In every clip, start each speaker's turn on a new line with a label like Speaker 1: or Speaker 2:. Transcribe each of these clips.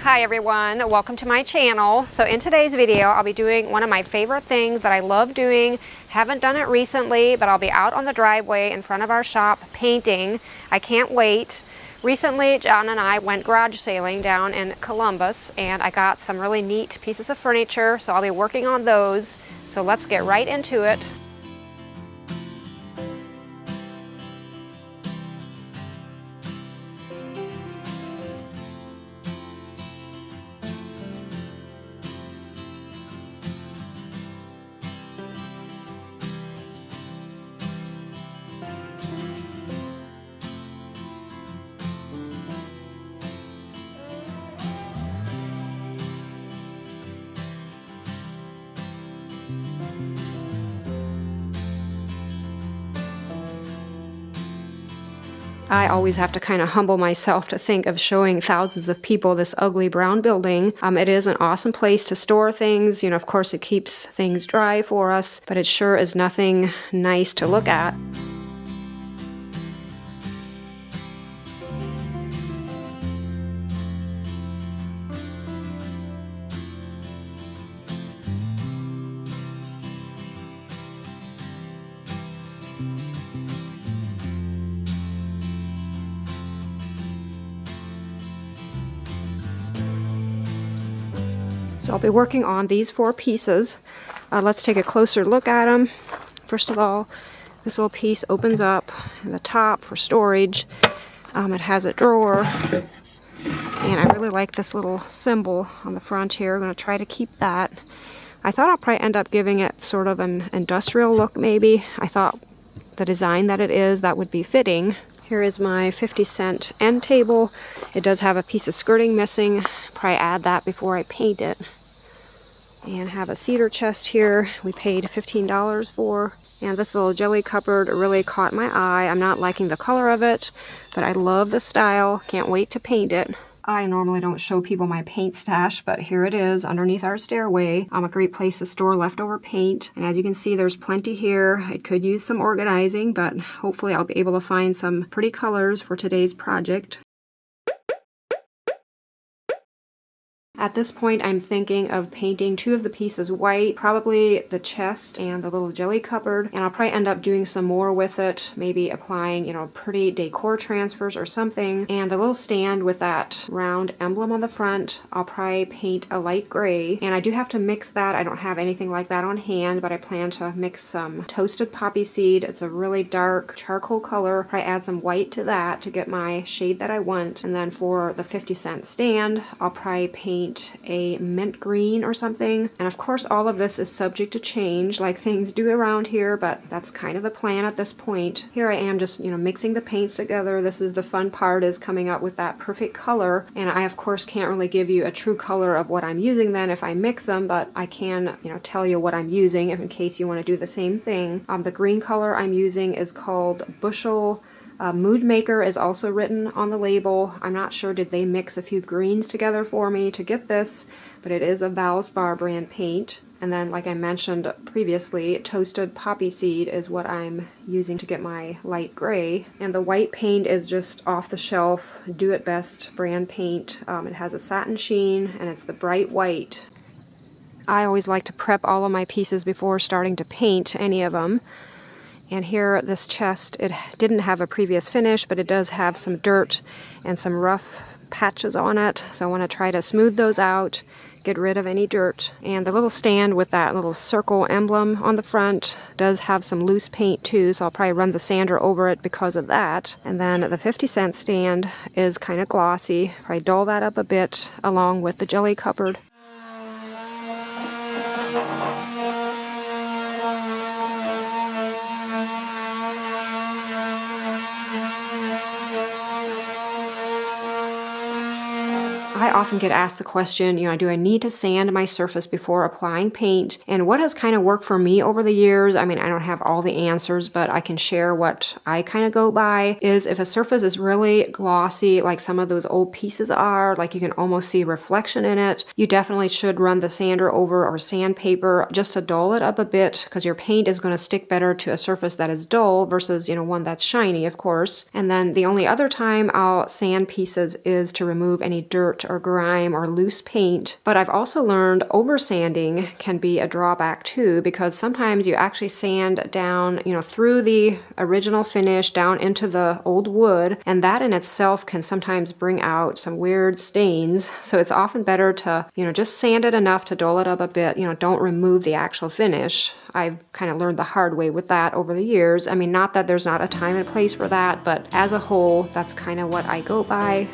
Speaker 1: Hi everyone, welcome to my channel. So in today's video, I'll be doing one of my favorite things that I love doing. Haven't done it recently, but I'll be out on the driveway in front of our shop painting. I can't wait. Recently, John and I went garage sailing down in Columbus, and I got some really neat pieces of furniture, so I'll be working on those. So let's get right into it. I always have to kind of humble myself to think of showing thousands of people this ugly brown building. It is an awesome place to store things. You know, of course it keeps things dry for us, but it sure is nothing nice to look at. So I'll be working on these 4 pieces. Let's take a closer look at them. First of all, this little piece opens up in the top for storage. It has a drawer, and I really like this little symbol on the front here. I'm going to try to keep that. I thought I'll probably end up giving it sort of an industrial look maybe. I thought the design that it is, that would be fitting. Here is my 50-cent end table. It does have a piece of skirting missing. Probably add that before I paint it. And have a cedar chest here we paid $15 for. And this little jelly cupboard really caught my eye. I'm not liking the color of it, but I love the style. Can't wait to paint it. I normally don't show people my paint stash, but here it is underneath our stairway. A great place to store leftover paint. And as you can see, there's plenty here. It could use some organizing, but hopefully I'll be able to find some pretty colors for today's project. At this point, I'm thinking of painting 2 of the pieces white, probably the chest and the little jelly cupboard, and I'll probably end up doing some more with it, maybe applying, you know, pretty decor transfers or something. And the little stand with that round emblem on the front, I'll probably paint a light gray, and I do have to mix that. I don't have anything like that on hand, but I plan to mix some toasted poppy seed. It's a really dark charcoal color. Probably add some white to that to get my shade that I want. And then for the 50-cent stand, I'll probably paint a mint green or something. And of course all of this is subject to change like things do around here, but that's kind of the plan at this point. Here I am just, you know, mixing the paints together. This is the fun part, is coming up with that perfect color. And I of course can't really give you a true color of what I'm using then if I mix them, but I can, you know, tell you what I'm using if in case you want to do the same thing. The green color I'm using is called Bushel. Mood Maker is also written on the label. I'm not sure, did they mix a few greens together for me to get this, but it is a Valspar brand paint. And then, like I mentioned previously, Toasted Poppy Seed is what I'm using to get my light gray. And the white paint is just off the shelf, Do It Best brand paint. It has a satin sheen, and it's the bright white. I always like to prep all of my pieces before starting to paint any of them. And here, this chest, it didn't have a previous finish, but it does have some dirt and some rough patches on it. So I want to try to smooth those out, get rid of any dirt. And the little stand with that little circle emblem on the front does have some loose paint too, so I'll probably run the sander over it because of that. And then the 50-cent stand is kind of glossy. Probably dull that up a bit along with the jelly cupboard. I often get asked the question, you know, do I need to sand my surface before applying paint? And what has kind of worked for me over the years, I mean, I don't have all the answers, but I can share what I kind of go by, is if a surface is really glossy, like some of those old pieces are, like you can almost see reflection in it, you definitely should run the sander over or sandpaper just to dull it up a bit, because your paint is going to stick better to a surface that is dull versus, you know, one that's shiny, of course. And then the only other time I'll sand pieces is to remove any dirt or or grime or loose paint. But I've also learned over sanding can be a drawback too, because sometimes you actually sand down, through the original finish down into the old wood, and that in itself can sometimes bring out some weird stains. So it's often better to, just sand it enough to dull it up a bit. Don't remove the actual finish. I've kind of learned the hard way with that over the years. I mean, not that there's not a time and place for that, but as a whole, that's kind of what I go by.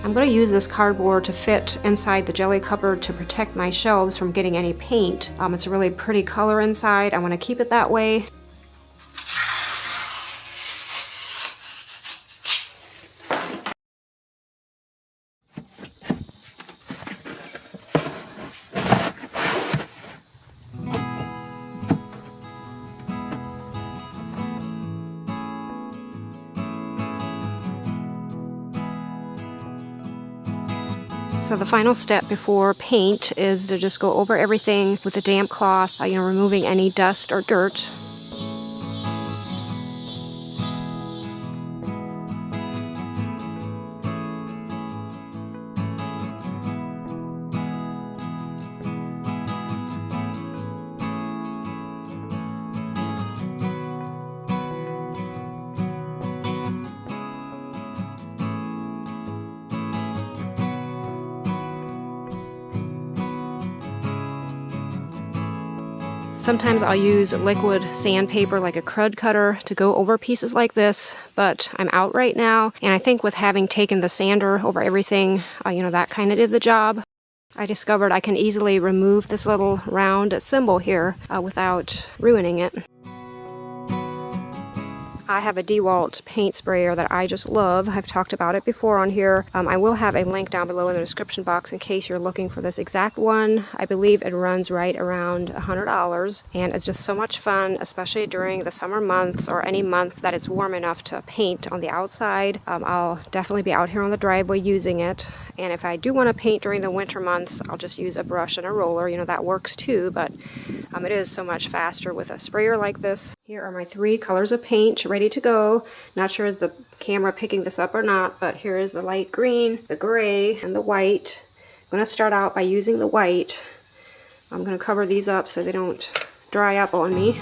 Speaker 1: I'm going to use this cardboard to fit inside the jelly cupboard to protect my shelves from getting any paint. It's a really pretty color inside. I want to keep it that way. So the final step before paint is to just go over everything with a damp cloth, removing any dust or dirt. Sometimes I'll use liquid sandpaper like a crud cutter to go over pieces like this, but I'm out right now, and I think with having taken the sander over everything, that kind of did the job. I discovered I can easily remove this little round symbol here without ruining it. I have a DeWalt paint sprayer that I just love. I've talked about it before on here. I will have a link down below in the description box in case you're looking for this exact one. I believe it runs right around $100, and it's just so much fun, especially during the summer months or any month that it's warm enough to paint on the outside. I'll definitely be out here on the driveway using it. And if I do want to paint during the winter months, I'll just use a brush and a roller. That works too, but it is so much faster with a sprayer like this. Here are my 3 colors of paint ready to go. Not sure is the camera picking this up or not, but here is the light green, the gray, and the white. I'm going to start out by using the white. I'm going to cover these up so they don't dry up on me.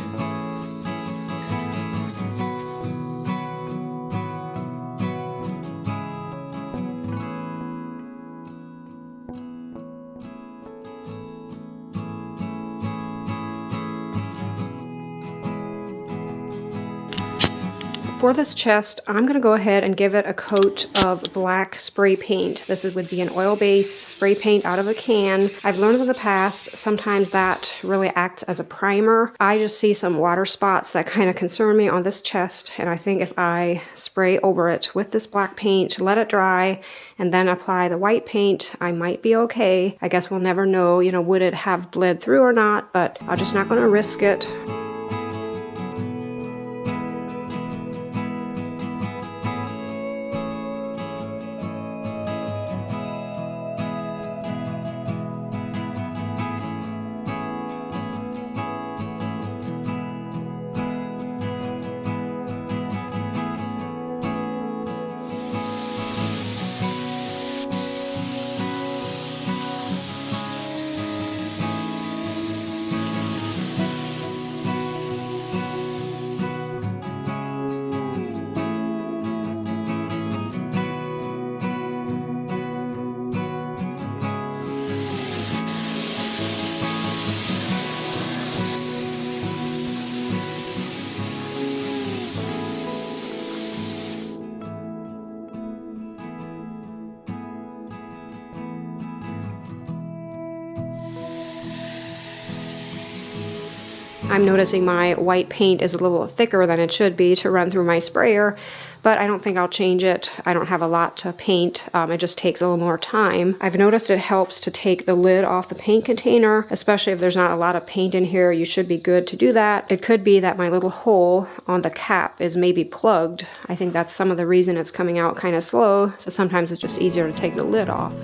Speaker 1: For this chest, I'm going to go ahead and give it a coat of black spray paint. This would be an oil-based spray paint out of a can. I've learned in the past, sometimes that really acts as a primer. I just see some water spots that kind of concern me on this chest, and I think if I spray over it with this black paint, let it dry, and then apply the white paint, I might be okay. I guess we'll never know, would it have bled through or not, but I'm just not going to risk it. I'm noticing my white paint is a little thicker than it should be to run through my sprayer, but I don't think I'll change it. I don't have a lot to paint. It just takes a little more time. I've noticed it helps to take the lid off the paint container, especially if there's not a lot of paint in here. You should be good to do that. It could be that my little hole on the cap is maybe plugged. I think that's some of the reason it's coming out kind of slow, so sometimes it's just easier to take the lid off.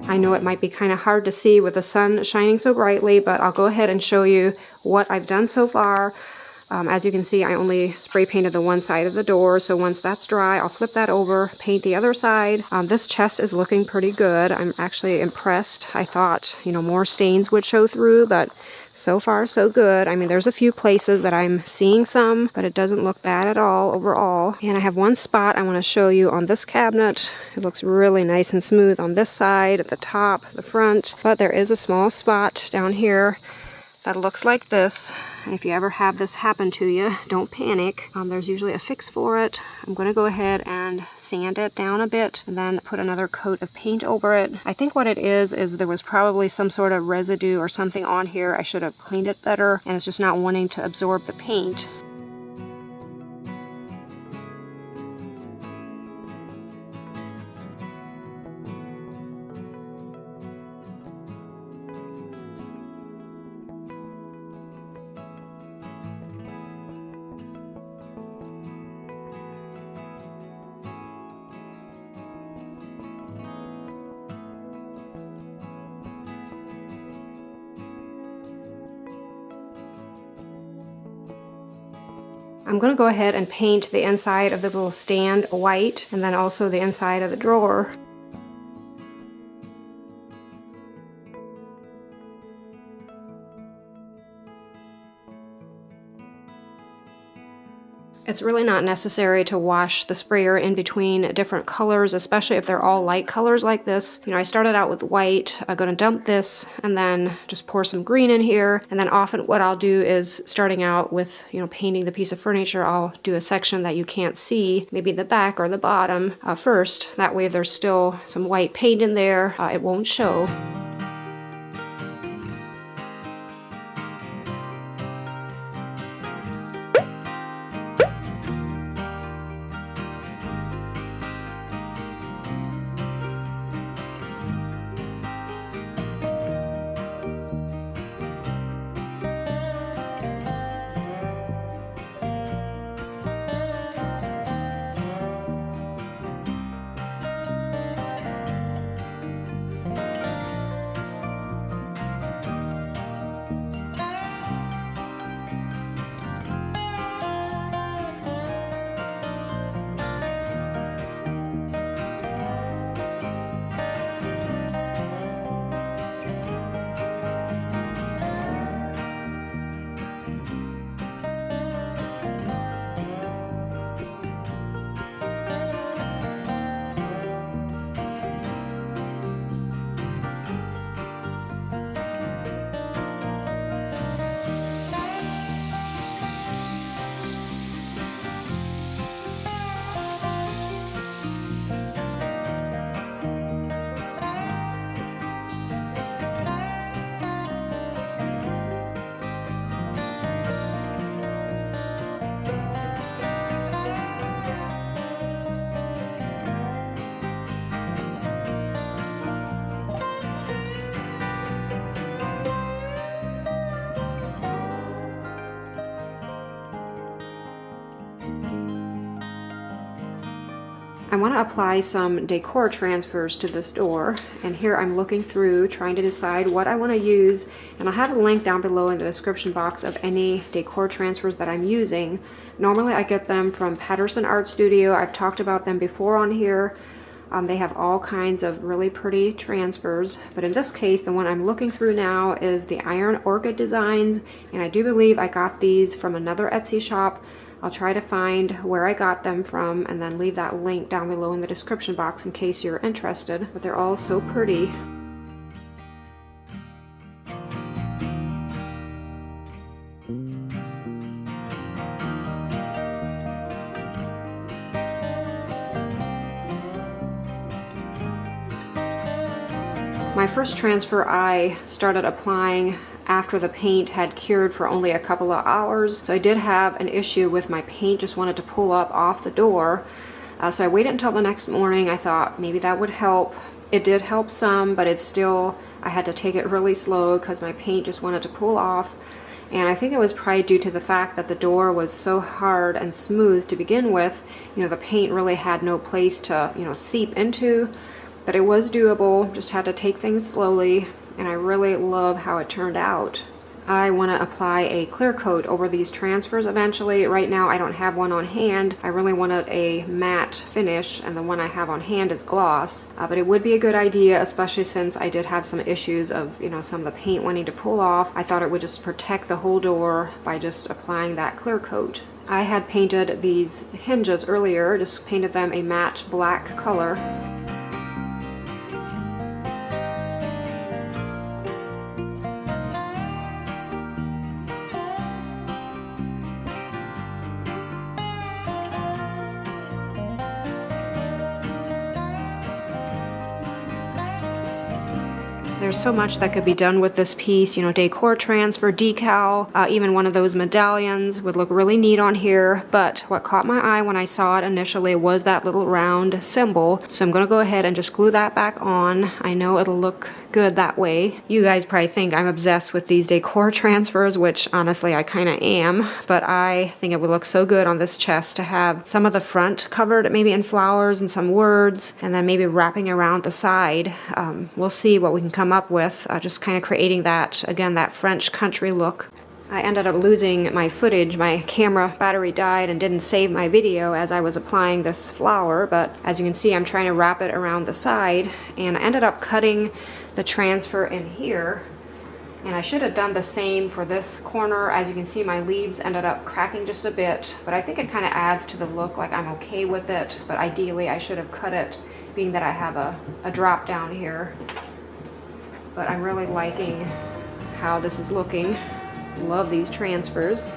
Speaker 1: I know it might be kind of hard to see with the sun shining so brightly, but I'll go ahead and show you what I've done so far. As you can see, I only spray painted the one side of the door, so once that's dry, I'll flip that over, paint the other side. This chest is looking pretty good. I'm actually impressed. I thought, more stains would show through, but so far so good. I mean, there's a few places that I'm seeing some, but it doesn't look bad at all overall. And I have one spot I want to show you on this cabinet. It looks really nice and smooth on this side, at the top, the front, but there is a small spot down here that looks like this. And if you ever have this happen to you, don't panic. There's usually a fix for it. I'm going to go ahead and sand it down a bit and then put another coat of paint over it. I think what it is there was probably some sort of residue or something on here. I should have cleaned it better, and it's just not wanting to absorb the paint. I'm going to go ahead and paint the inside of the little stand white, and then also the inside of the drawer. It's really not necessary to wash the sprayer in between different colors, especially if they're all light colors like this. You know, I started out with white. I'm going to dump this and then just pour some green in here. And then often what I'll do is, starting out with, you know, painting the piece of furniture, I'll do a section that you can't see, maybe the back or the bottom first. That way if there's still some white paint in there, it won't show. I want to apply some decor transfers to this door, and here I'm looking through trying to decide what I want to use, and I'll have a link down below in the description box of any decor transfers that I'm using. Normally I get them from Patterson Art Studio. I've talked about them before on here. They have all kinds of really pretty transfers, but in this case the one I'm looking through now is the Iron Orchid Designs, and I do believe I got these from another Etsy shop. I'll try to find where I got them from and then leave that link down below in the description box in case you're interested, but they're all so pretty. My first transfer I started applying after the paint had cured for only a couple of hours, so I did have an issue with my paint just wanted to pull up off the door. So I waited until the next morning. I thought maybe that would help. It did help some, but it's still, I had to take it really slow because my paint just wanted to pull off. And I think it was probably due to the fact that the door was so hard and smooth to begin with. You know, the paint really had no place to, you know, seep into, but it was doable. Just had to take things slowly, and I really love how it turned out. I want to apply a clear coat over these transfers eventually. Right now I don't have one on hand. I really wanted a matte finish, and the one I have on hand is gloss. But it would be a good idea, especially since I did have some issues of, you know, some of the paint wanting to pull off. I thought it would just protect the whole door by just applying that clear coat. I had painted these hinges earlier, just painted them a matte black color. There's so much that could be done with this piece, you know, decor transfer, decal, even one of those medallions would look really neat on here. But what caught my eye when I saw it initially was that little round symbol. So I'm gonna go ahead and just glue that back on. I know it'll look good that way. You guys probably think I'm obsessed with these decor transfers, which honestly I kind of am, but I think it would look so good on this chest to have some of the front covered maybe in flowers and some words, and then maybe wrapping around the side. We'll see what we can come up with, just kind of creating that, again, that French country look. I ended up losing my footage. My camera battery died and didn't save my video as I was applying this flower, but as you can see, I'm trying to wrap it around the side, and I ended up cutting the transfer in here. And I should have done the same for this corner. As you can see, my leaves ended up cracking just a bit, but I think it kind of adds to the look. Like, I'm okay with it, but ideally I should have cut it, being that I have a drop down here. But I'm really liking how this is looking. Love these transfers.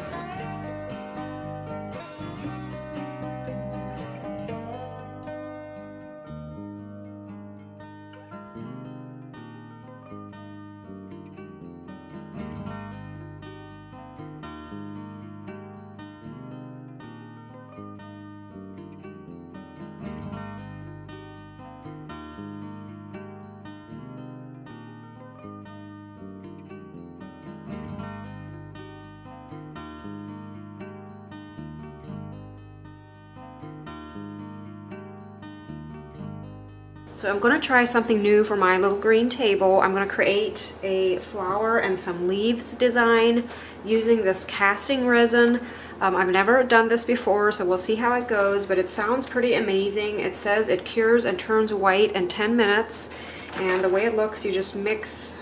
Speaker 1: So I'm going to try something new for my little green table. I'm going to create a flower and some leaves design using this casting resin. I've never done this before, so we'll see how it goes, but it sounds pretty amazing. It says it cures and turns white in 10 minutes, and the way it looks, you just mix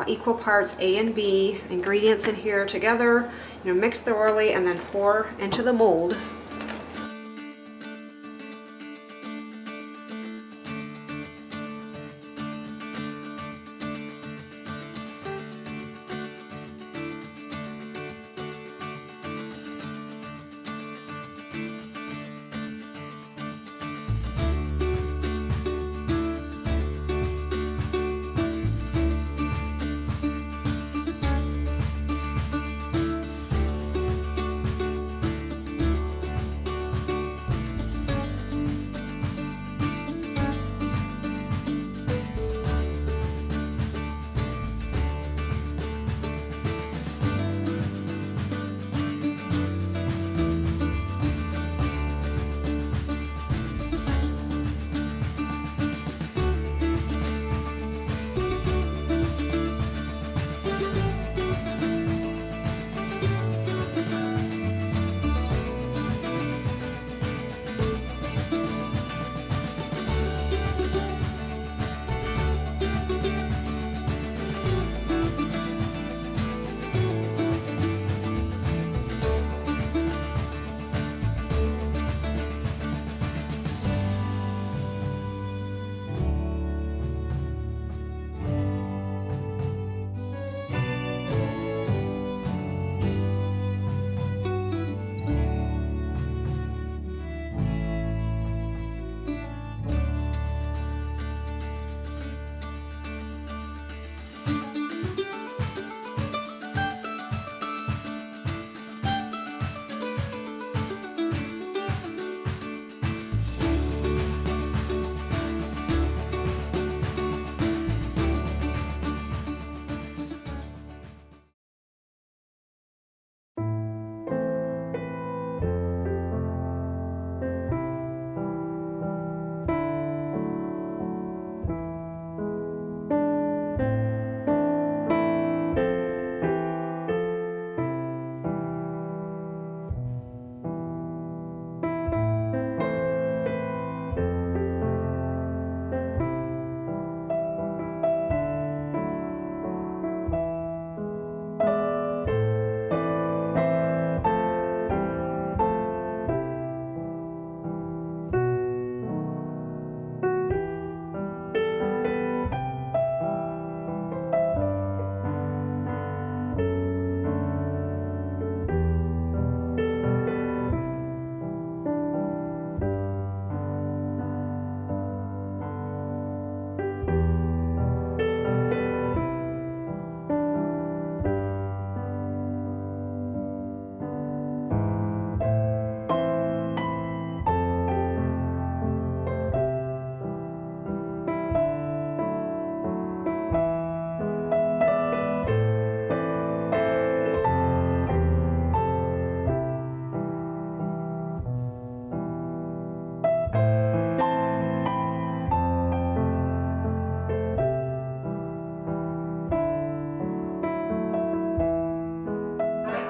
Speaker 1: equal parts A and B ingredients in here together, you know, mix thoroughly, and then pour into the mold.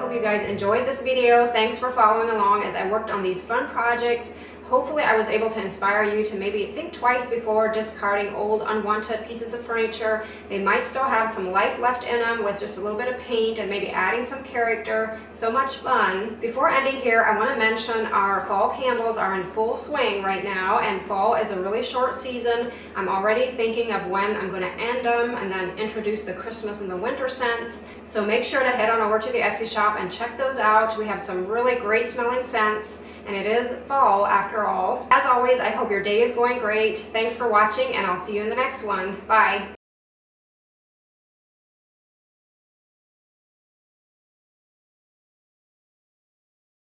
Speaker 1: hope you guys enjoyed this video. Thanks for following along as I worked on these fun projects. Hopefully I was able to inspire you to maybe think twice before discarding old unwanted pieces of furniture. They might still have some life left in them with just a little bit of paint and maybe adding some character. So much fun. Before ending here, I want to mention our fall candles are in full swing right now, and fall is a really short season. I'm already thinking of when I'm going to end them and then introduce the Christmas and the winter scents. So make sure to head on over to the Etsy shop and check those out. We have some really great smelling scents. And it is fall after all. As always, I hope your day is going great. Thanks for watching, and I'll see you in the next one. Bye.